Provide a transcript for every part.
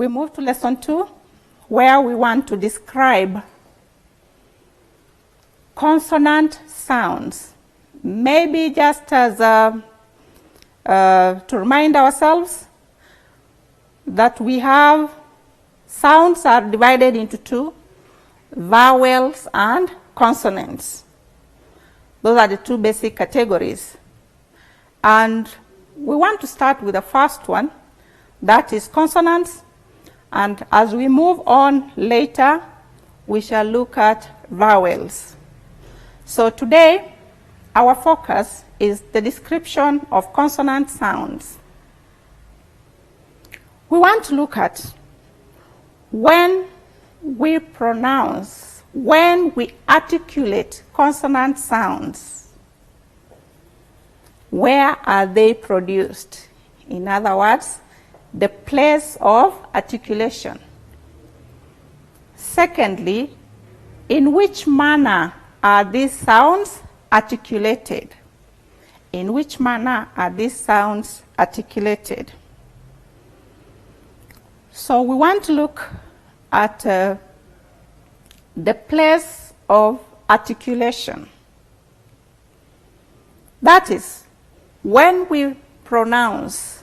we move to lesson 2, where we want to describe consonant sounds. Maybe just as to remind ourselves that we have sounds are divided into two, vowels and consonants. Those are the two basic categories. And we want to start with the first one, that is consonants. And as we move on later, we shall look at vowels. So today, our focus is the description of consonant sounds. We want to look at when we pronounce, when we articulate consonant sounds, where are they produced? In other words, the place of articulation. Secondly, in which manner are these sounds articulated? In which manner are these sounds articulated? So we want to look at the place of articulation. That is, when we pronounce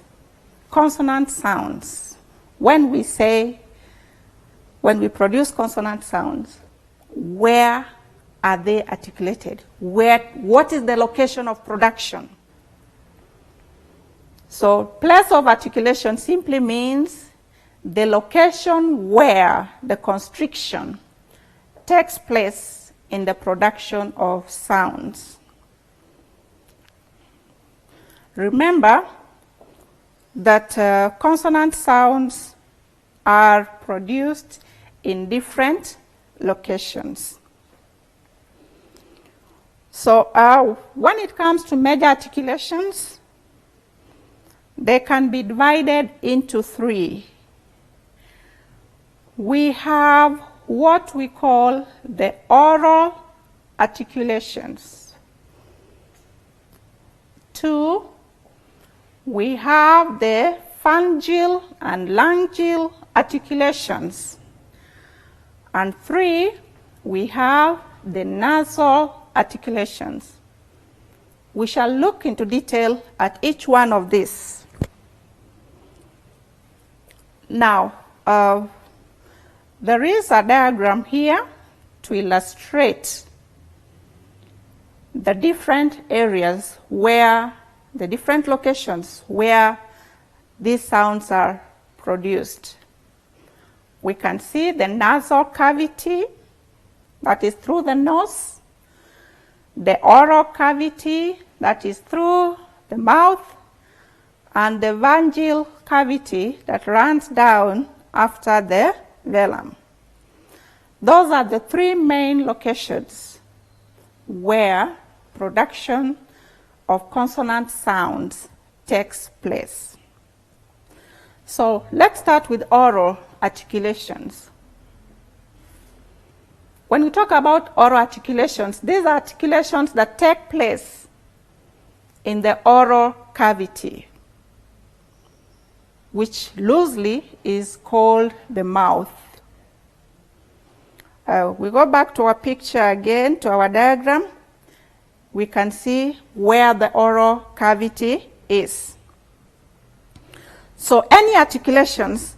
consonant sounds, when we produce consonant sounds, where are they articulated? What is the location of production? So place of articulation simply means the location where the constriction takes place in the production of sounds. Remember that consonant sounds are produced in different locations. So when it comes to major articulations, they can be divided into three. We have what we call the oral articulations. 2, we have the pharyngeal and laryngeal articulations. And 3, we have the nasal articulations. We shall look into detail at each one of these. Now, there is a diagram here to illustrate the different areas where, the different locations where these sounds are produced. We can see the nasal cavity, that is through the nose, the oral cavity, that is through the mouth, and the pharyngeal cavity that runs down after the velum. Those are the three main locations where production of consonant sounds takes place. So let's start with oral articulations. When we talk about oral articulations, these are articulations that take place in the oral cavity, which loosely is called the mouth. We go back to our picture again, to our diagram. We can see where the oral cavity is. So any articulations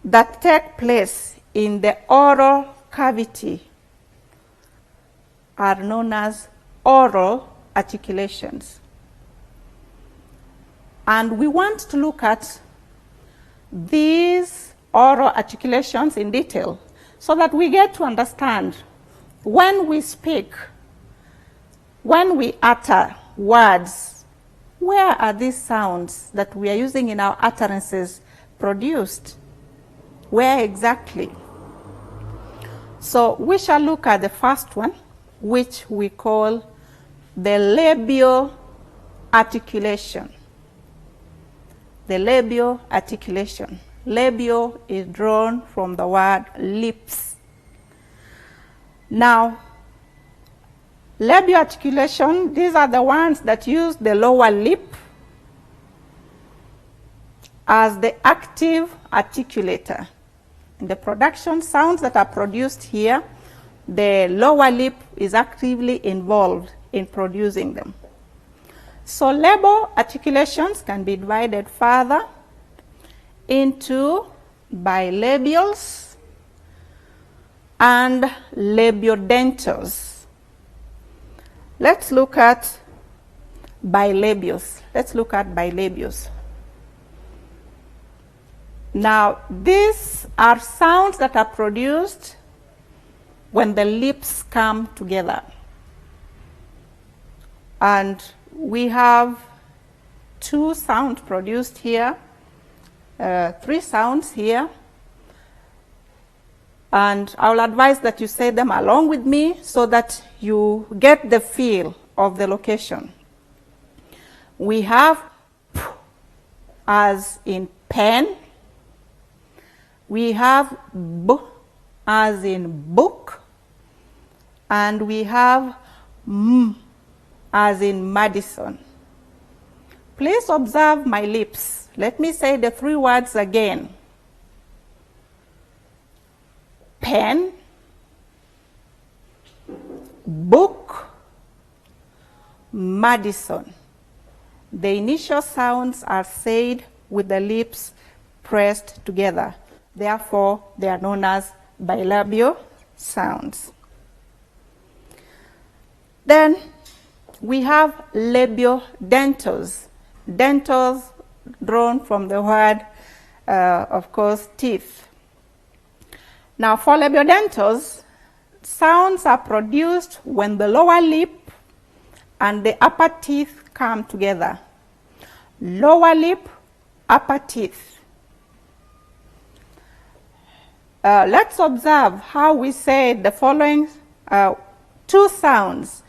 that take place in the oral cavity are known as oral articulations. And we want to look at these oral articulations in detail so that we get to understand when we speak, when we utter words, where are these sounds that we are using in our utterances produced? Where exactly? So we shall look at the first one, which we call the labial articulation. The labial articulation. Labial is drawn from the word lips. Now, labial articulation, these are the ones that use the lower lip as the active articulator. In the production sounds that are produced here, the lower lip is actively involved in producing them. So label articulations can be divided further into bilabials and labiodentals. Let's look at bilabials. Now, these are sounds that are produced when the lips come together. And we have 2 sounds produced here, 3 sounds here. And I will advise that you say them along with me so that you get the feel of the location. We have P as in pen. We have B as in book. And we have M as in Madison. Please observe my lips. Let me say the 3 words again. Pen, book, Madison. The initial sounds are said with the lips pressed together. Therefore, they are known as bilabial sounds. Then we have labiodentals. Dentals drawn from the word, of course, teeth. Now, for labiodentals, sounds are produced when the lower lip and the upper teeth come together. Lower lip, upper teeth. Let's observe how we say the following 2 sounds.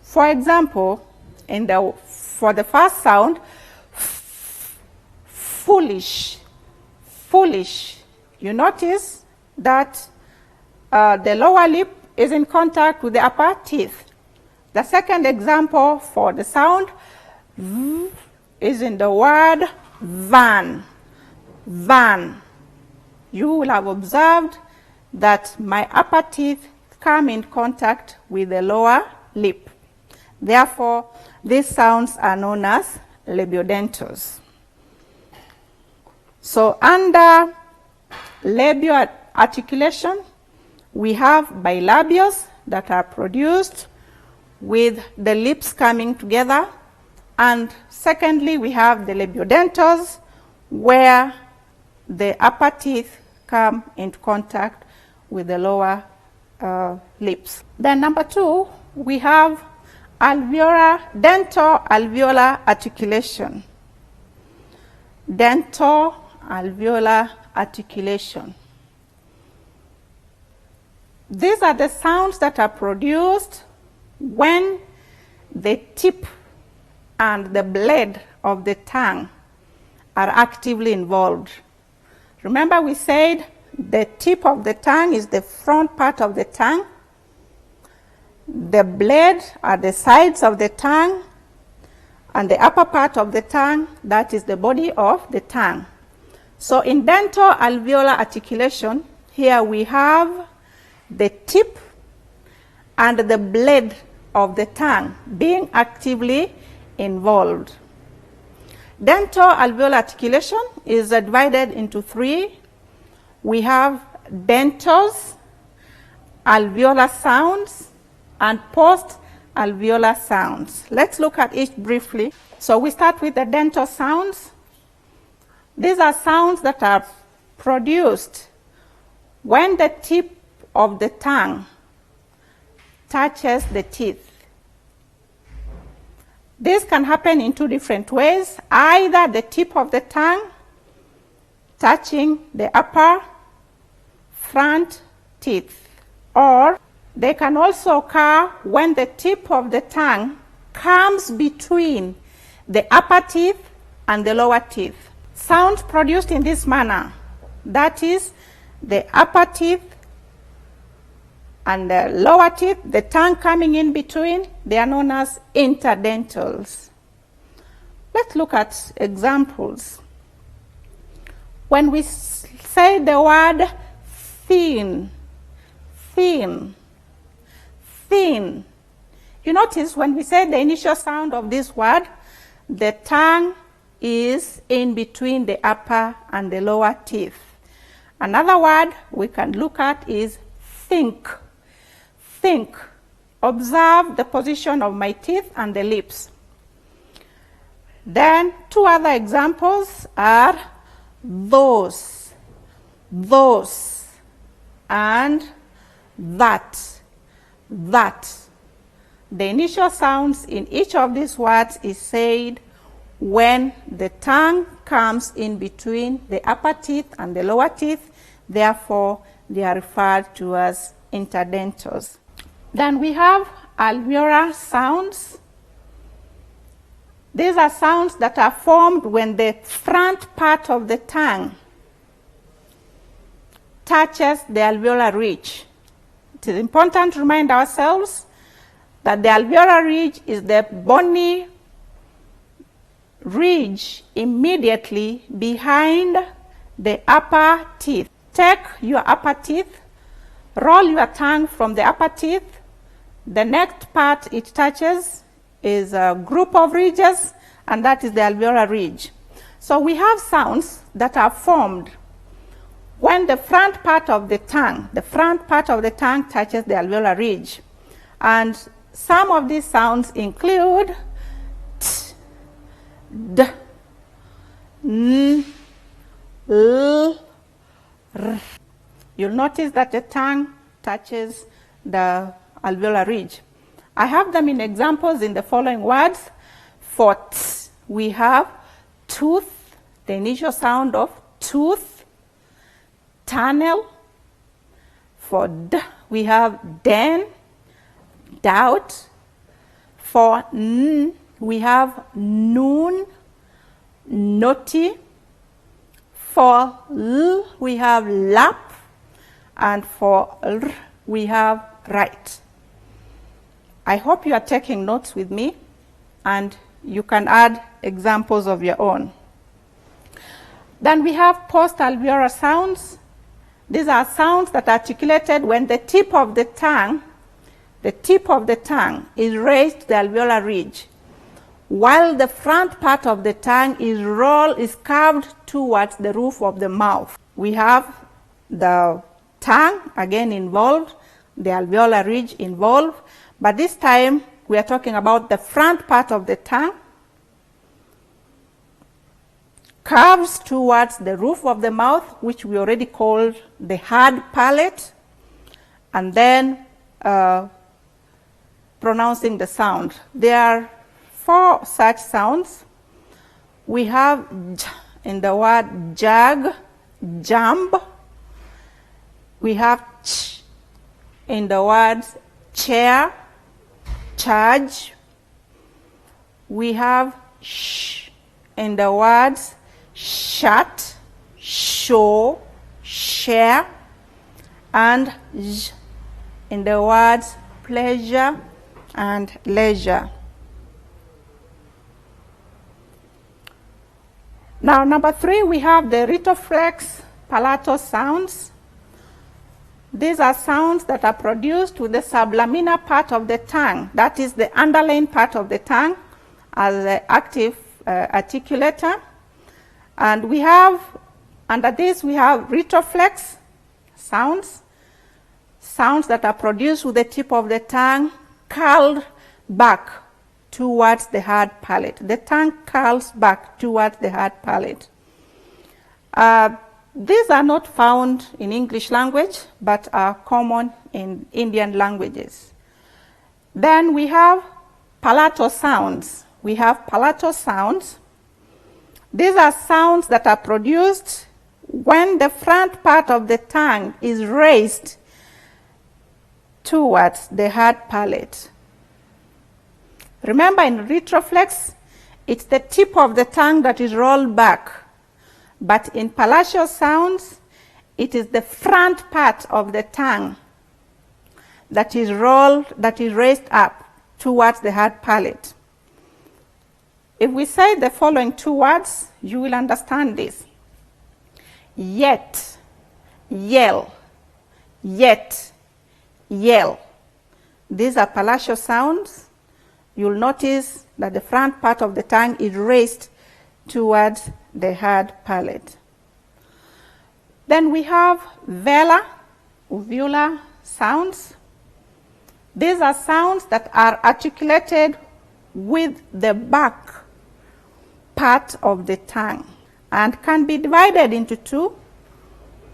For example, for the first sound, foolish, foolish. You notice that the lower lip is in contact with the upper teeth. The second example for the sound is in the word van, van. You will have observed that my upper teeth come in contact with the lower lip. Therefore, these sounds are known as labiodentals. So under labial articulation, we have bilabials that are produced with the lips coming together. And secondly, we have the labiodentals where the upper teeth come into contact with the lower lips. Then number 2, we have dental alveolar articulation. Dental alveolar articulation. These are the sounds that are produced when the tip and the blade of the tongue are actively involved. Remember, we said the tip of the tongue is the front part of the tongue. The blade are the sides of the tongue, and the upper part of the tongue, that is the body of the tongue. So in dental alveolar articulation, here we have the tip and the blade of the tongue being actively involved. Dental alveolar articulation is divided into 3. We have dentals, alveolar sounds, and post-alveolar sounds. Let's look at each briefly. So we start with the dental sounds. These are sounds that are produced when the tip of the tongue touches the teeth. This can happen in 2 different ways. Either the tip of the tongue touching the upper front teeth, or they can also occur when the tip of the tongue comes between the upper teeth and the lower teeth. Sounds produced in this manner, that is, the upper teeth and the lower teeth, the tongue coming in between, they are known as interdentals. Let's look at examples. When we say the word thin, thin, thin, you notice when we say the initial sound of this word, the tongue is in between the upper and the lower teeth. Another word we can look at is think. Think. Observe the position of my teeth and the lips. Then two other examples are those, and that. The initial sounds in each of these words is said when the tongue comes in between the upper teeth and the lower teeth. Therefore, they are referred to as interdentals. Then we have alveolar sounds. These are sounds that are formed when the front part of the tongue touches the alveolar ridge. It is important to remind ourselves that the alveolar ridge is the bony ridge immediately behind the upper teeth. Take your upper teeth, roll your tongue from the upper teeth. The next part it touches is a group of ridges, and that is the alveolar ridge. So we have sounds that are formed when the front part of the tongue touches the alveolar ridge. And some of these sounds include t, d, n, l, r. You'll notice that the tongue touches the alveolar ridge. I have them in examples in the following words. For t, we have tooth, the initial sound of tooth, tunnel. For d, we have den, doubt. For n, we have noon, naughty. For l, we have lap. And for r, we have right. I hope you are taking notes with me, and you can add examples of your own. Then we have post-alveolar sounds. These are sounds that are articulated when the tip of the tongue is raised to the alveolar ridge, while the front part of the tongue is curved towards the roof of the mouth. We have the tongue again involved, the alveolar ridge involved, but this time we are talking about the front part of the tongue curves towards the roof of the mouth, which we already called the hard palate, and then pronouncing the sound. There are 4 such sounds. We have j in the word jag, jump. We have ch in the words chair, charge. We have sh in the words shut, show, share, and j in the words pleasure and leisure. Now, number 3, we have the retroflex palatal sounds. These are sounds that are produced with the sublaminar part of the tongue, that is the underlying part of the tongue, as the active articulator. And we have, under this, we have retroflex sounds, sounds that are produced with the tip of the tongue curled back towards the hard palate. The tongue curls back towards the hard palate. These are not found in English language, but are common in Indian languages. Then we have palatal sounds. We have palatal sounds. These are sounds that are produced when the front part of the tongue is raised towards the hard palate. Remember, in retroflex, it's the tip of the tongue that is rolled back. But in palatal sounds, it is the front part of the tongue that is raised up towards the hard palate. If we say the following two words, you will understand this. Yet, yell, yet, yell. These are palatal sounds. You'll notice that the front part of the tongue is raised towards the hard palate. Then we have velar, uvular sounds. These are sounds that are articulated with the back part of the tongue and can be divided into two.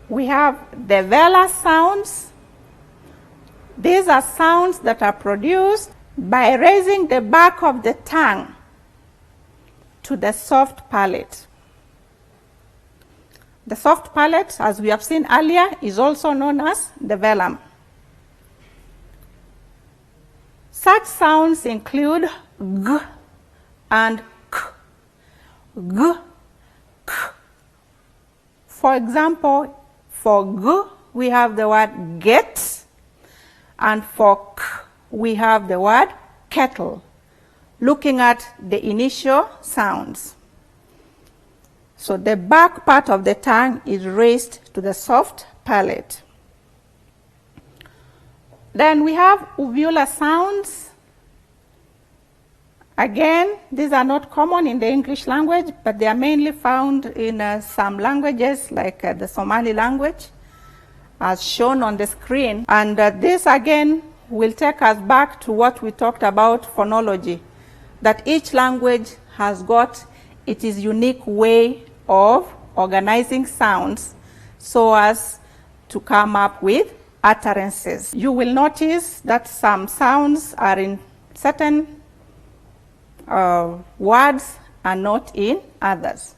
We have the velar sounds. These are sounds that are produced by raising the back of the tongue to the soft palate. The soft palate, as we have seen earlier, is also known as the velum. Such sounds include g and k. G, k. For example, for g, we have the word get, and for k, we have the word kettle, looking at the initial sounds. So the back part of the tongue is raised to the soft palate. Then we have uvular sounds. Again, these are not common in the English language, but they are mainly found in some languages like the Somali language, as shown on the screen. And this again will take us back to what we talked about phonology, that each language has got its unique way of organizing sounds so as to come up with utterances. You will notice that some sounds are in certain words and not in others.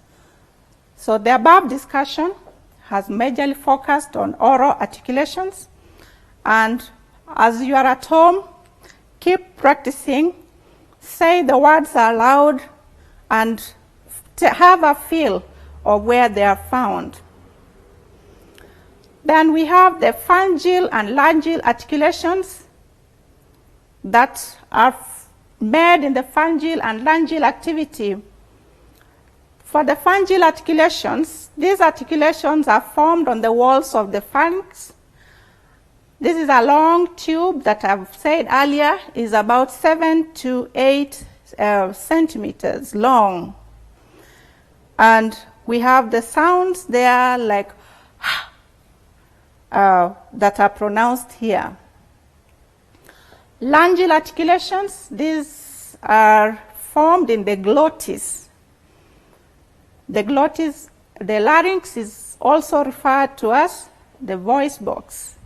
So the above discussion has majorly focused on oral articulations, and as you are at home, keep practicing, say the words aloud, and have a feel of where they are found. Then we have the pharyngeal and laryngeal articulations that are made in the pharyngeal and laryngeal activity. For the pharyngeal articulations, these articulations are formed on the walls of the pharynx. This is a long tube that I've said earlier is about 7 to 8 centimeters long. And we have the sounds there like that are pronounced here. Laryngeal articulations, these are formed in the glottis. The glottis, the larynx is also referred to as the voice box.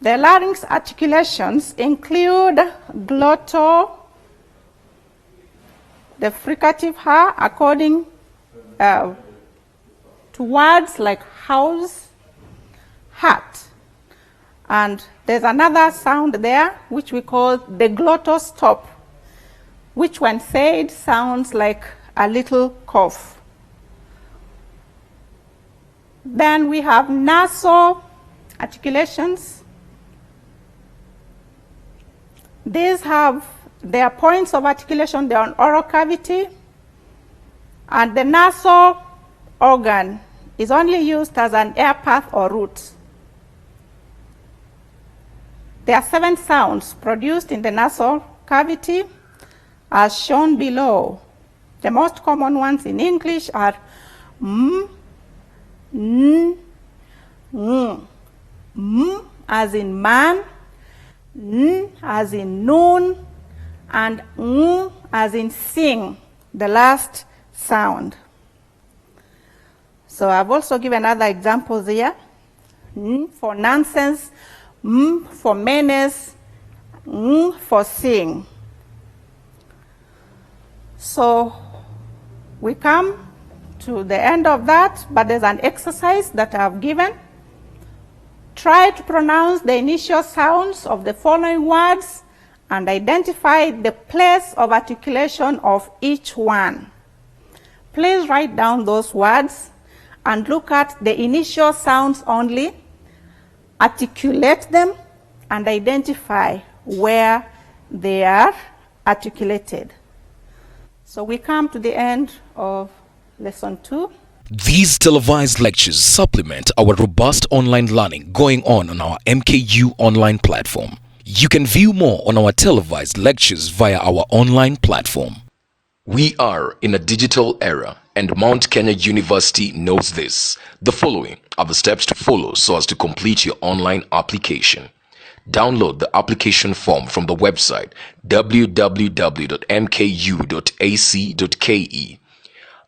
The larynx articulations include glottal, the fricative ha, according to words like house, hat. And there's another sound there which we call the glottal stop, which when said sounds like a little cough. Then we have nasal articulations. These have their points of articulation, they're on oral cavity, and the nasal organ is only used as an air path or route. There are 7 sounds produced in the nasal cavity as shown below. The most common ones in English are m, n, ng. M as in man, n as in noon, and ng as in sing, the last sound. So I've also given other examples here. N for nonsense, m for menace, ng for sing. So we come to the end of that, but there's an exercise that I've given. Try to pronounce the initial sounds of the following words and identify the place of articulation of each one. Please write down those words and look at the initial sounds only. articulate them and identify where they are articulated. So we come to the end of lesson 2. These televised lectures supplement our robust online learning going on our MKU online platform. You can view more on our televised lectures via our online platform. We are in a digital era, and Mount Kenya University knows this. The following are the steps to follow so as to complete your online application. Download the application form from the website www.mku.ac.ke.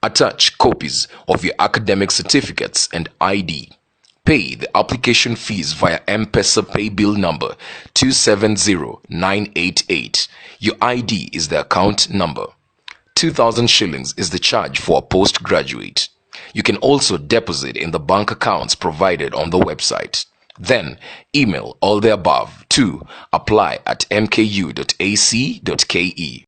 Attach copies of your academic certificates and ID. Pay the application fees via M-Pesa pay bill number 270988. Your ID is the account number. 2,000 shillings is the charge for a postgraduate. You can also deposit in the bank accounts provided on the website. Then email all the above to apply@mku.ac.ke.